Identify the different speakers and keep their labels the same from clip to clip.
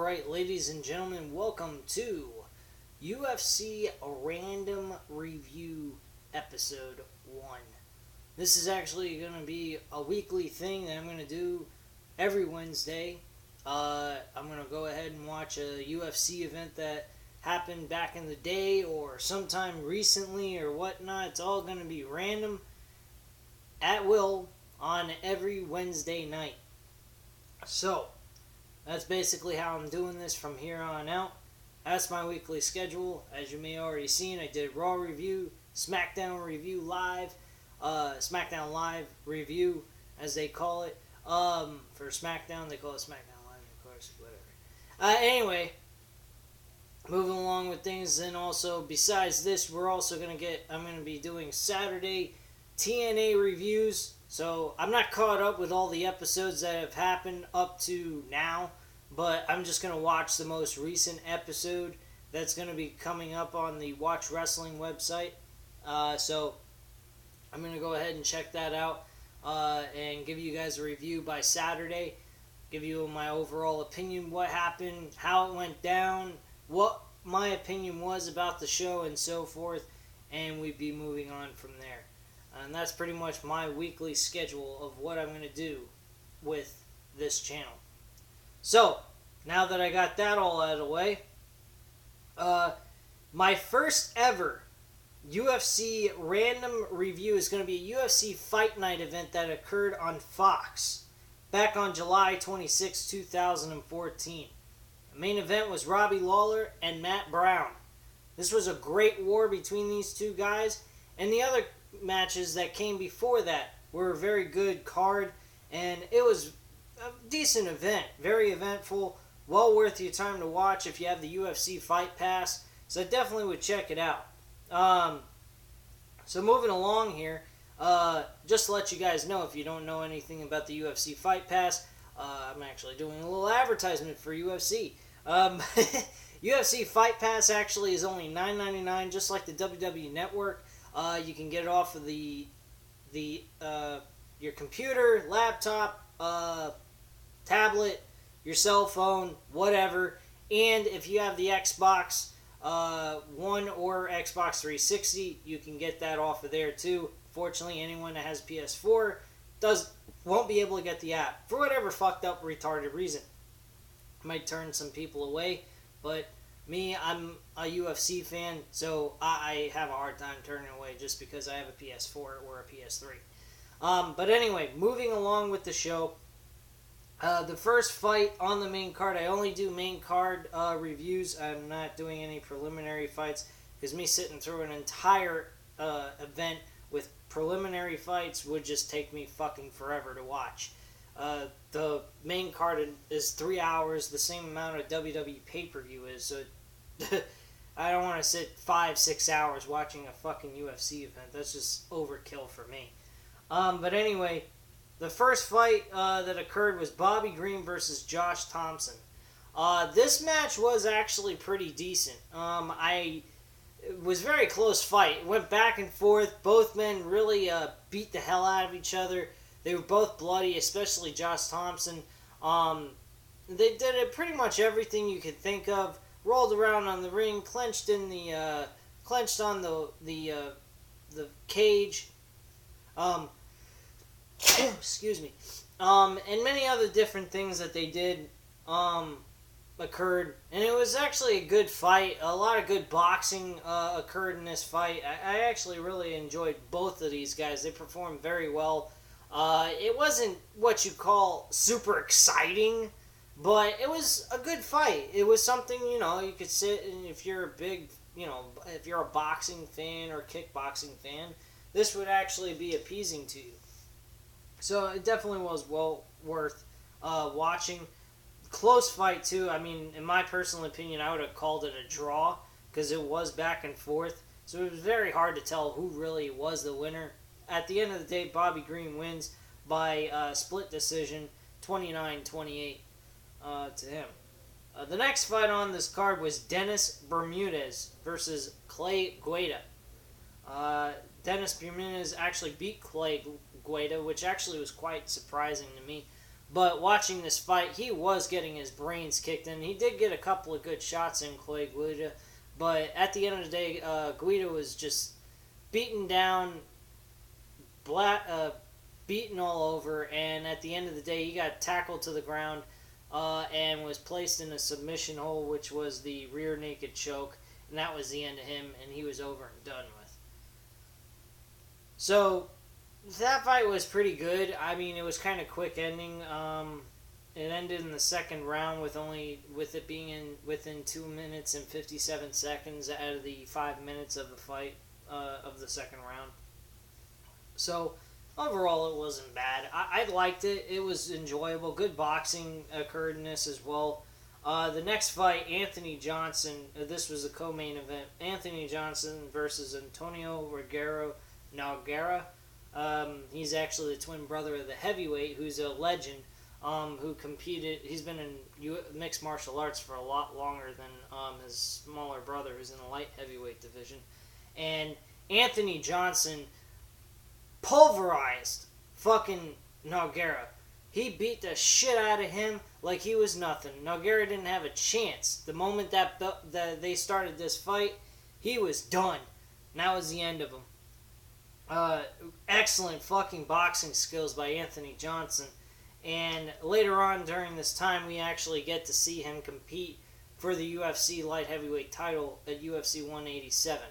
Speaker 1: Alright, ladies and gentlemen, welcome to UFC Random Review Episode 1. This is actually going to be a weekly thing that I'm going to do every Wednesday. I'm going to go ahead and watch a UFC event that happened back in the day or sometime recently or whatnot. It's all going to be random, at will, on every Wednesday night. So, that's basically how I'm doing this from here on out. That's my weekly schedule. As you may already seen, I did Raw review, SmackDown review live, SmackDown Live review, as they call it. For SmackDown, they call it SmackDown Live, of course, whatever. Anyway, moving along with things, and also, besides this, I'm going to be doing Saturday TNA reviews. So, I'm not caught up with all the episodes that have happened up to now, but I'm just going to watch the most recent episode that's going to be coming up on the Watch Wrestling website. So, I'm going to go ahead and check that out and give you guys a review by Saturday. Give you my overall opinion, what happened, how it went down, what my opinion was about the show, and so forth. And we'd be moving on from there. And that's pretty much my weekly schedule of what I'm going to do with this channel. So, now that I got that all out of the way, my first ever UFC Random review is going to be a UFC Fight Night event that occurred on Fox back on July 26, 2014. The main event was Robbie Lawler and Matt Brown. This was a great war between these two guys, and the other matches that came before that were a very good card, and it was a decent event, very eventful, well worth your time to watch if you have the UFC Fight Pass, so I definitely would check it out. So moving along here, just to let you guys know, if you don't know anything about the UFC Fight Pass, I'm actually doing a little advertisement for UFC. UFC Fight Pass actually is only $9.99, just like the WWE Network. You can get it off of your computer, laptop, tablet, your cell phone, whatever. And if you have the Xbox One or Xbox 360, you can get that off of there too. Fortunately, anyone that has PS4 won't be able to get the app for whatever fucked up, retarded reason. Might turn some people away, but me, I'm a UFC fan, so I have a hard time turning away just because I have a PS4 or a PS3. But anyway, moving along with the show, the first fight on the main card, I only do main card reviews. I'm not doing any preliminary fights, because me sitting through an entire event with preliminary fights would just take me fucking forever to watch. The main card is 3 hours, the same amount of WWE pay-per-view is, so I don't want to sit 5-6 hours watching a fucking UFC event. That's just overkill for me. But anyway, the first fight that occurred was Bobby Green versus Josh Thompson. This match was actually pretty decent. It was a very close fight. It went back and forth. Both men really beat the hell out of each other. They were both bloody, especially Josh Thompson. They did pretty much everything you could think of. Rolled around on the ring, clenched on the cage. Excuse me. And many other different things that they did occurred. And it was actually a good fight. A lot of good boxing occurred in this fight. I actually really enjoyed both of these guys. They performed very well. It wasn't what you call super exciting, but it was a good fight. It was something, you could sit, and if you're a big, if you're a boxing fan or kickboxing fan, this would actually be appeasing to you. So it definitely was well worth watching. Close fight, too. I mean, in my personal opinion, I would have called it a draw, because it was back and forth. So it was very hard to tell who really was the winner. At the end of the day, Bobby Green wins by split decision, 29-28 to him. The next fight on this card was Dennis Bermudez versus Clay Guida. Dennis Bermudez actually beat Clay Guida, which actually was quite surprising to me. But watching this fight, he was getting his brains kicked in. He did get a couple of good shots in Clay Guida, but at the end of the day, Guida was just beaten down, beaten all over, and at the end of the day, he got tackled to the ground and was placed in a submission hold, which was the rear naked choke, and that was the end of him, and he was over and done with. So that fight was pretty good. I mean, it was kind of quick ending. It ended in the second round with it being within 2 minutes and 57 seconds out of the 5 minutes of the fight of the second round. So overall, it wasn't bad. I liked it. It was enjoyable. Good boxing occurred in this as well. The next fight, Anthony Johnson. This was a co-main event. Anthony Johnson versus Antonio Nogueira. He's actually the twin brother of the heavyweight, who's a legend, who competed. He's been in mixed martial arts for a lot longer than his smaller brother, who's in the light heavyweight division. And Anthony Johnson pulverized fucking Nogueira. He beat the shit out of him like he was nothing. Nogueira didn't have a chance. The moment that they started this fight, he was done. And that was the end of him. Excellent fucking boxing skills by Anthony Johnson. And later on during this time, we actually get to see him compete for the UFC light heavyweight title at UFC 187.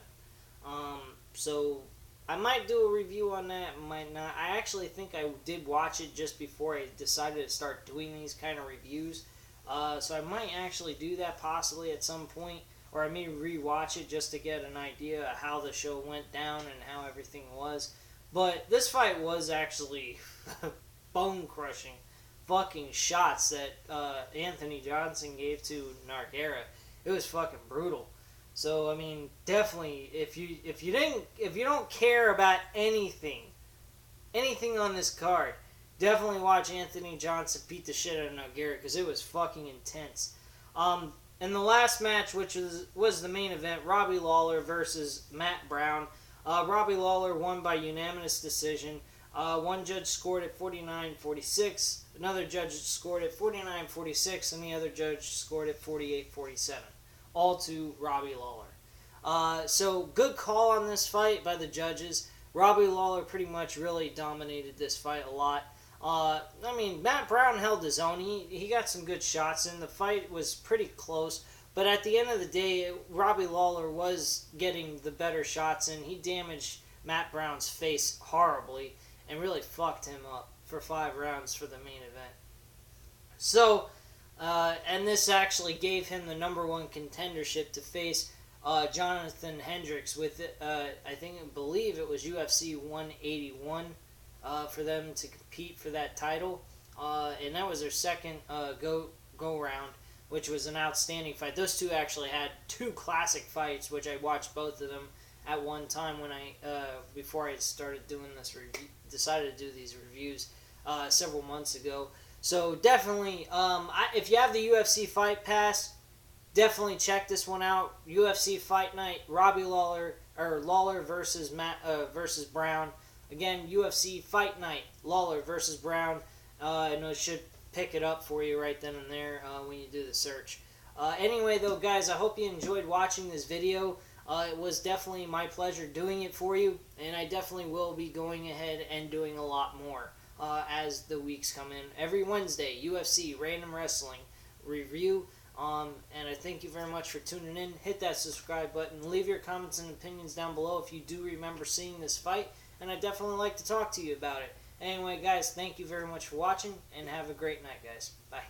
Speaker 1: So I might do a review on that, might not. I actually think I did watch it just before I decided to start doing these kind of reviews. So I might actually do that possibly at some point, or I may rewatch it just to get an idea of how the show went down and how everything was. But this fight was actually bone-crushing fucking shots that Anthony Johnson gave to Nogueira. It was fucking brutal. So I mean, definitely, if you don't care about anything on this card, definitely watch Anthony Johnson beat the shit out of Nogueira, because it was fucking intense. And the last match, which was the main event, Robbie Lawler versus Matt Brown. Robbie Lawler won by unanimous decision. One judge scored it 49-46, another judge scored it 49-46, and the other judge scored it 48-47. All to Robbie Lawler. So good call on this fight by the judges. Robbie Lawler pretty much really dominated this fight a lot. I mean, Matt Brown held his own. He got some good shots in. The fight was pretty close. But at the end of the day, Robbie Lawler was getting the better shots in. He damaged Matt Brown's face horribly and really fucked him up for 5 rounds for the main event. So, and this actually gave him the #1 contendership to face Jonathan Hendricks with, I believe it was UFC 181 for them to compete for that title. And that was their second go round, which was an outstanding fight. Those two actually had 2 classic fights, which I watched both of them at one time when before I started doing this decided to do these reviews several months ago. So definitely, if you have the UFC Fight Pass, definitely check this one out. UFC Fight Night, Robbie Lawler versus versus Brown. Again, UFC Fight Night, Lawler versus Brown, and it should pick it up for you right then and there when you do the search. Anyway, though, guys, I hope you enjoyed watching this video. It was definitely my pleasure doing it for you, and I definitely will be going ahead and doing a lot more as the weeks come in. Every Wednesday, UFC Random Wrestling review. And I thank you very much for tuning in. Hit that subscribe button. Leave your comments and opinions down below if you do remember seeing this fight, and I'd definitely like to talk to you about it. Anyway, guys, thank you very much for watching, and have a great night, guys. Bye.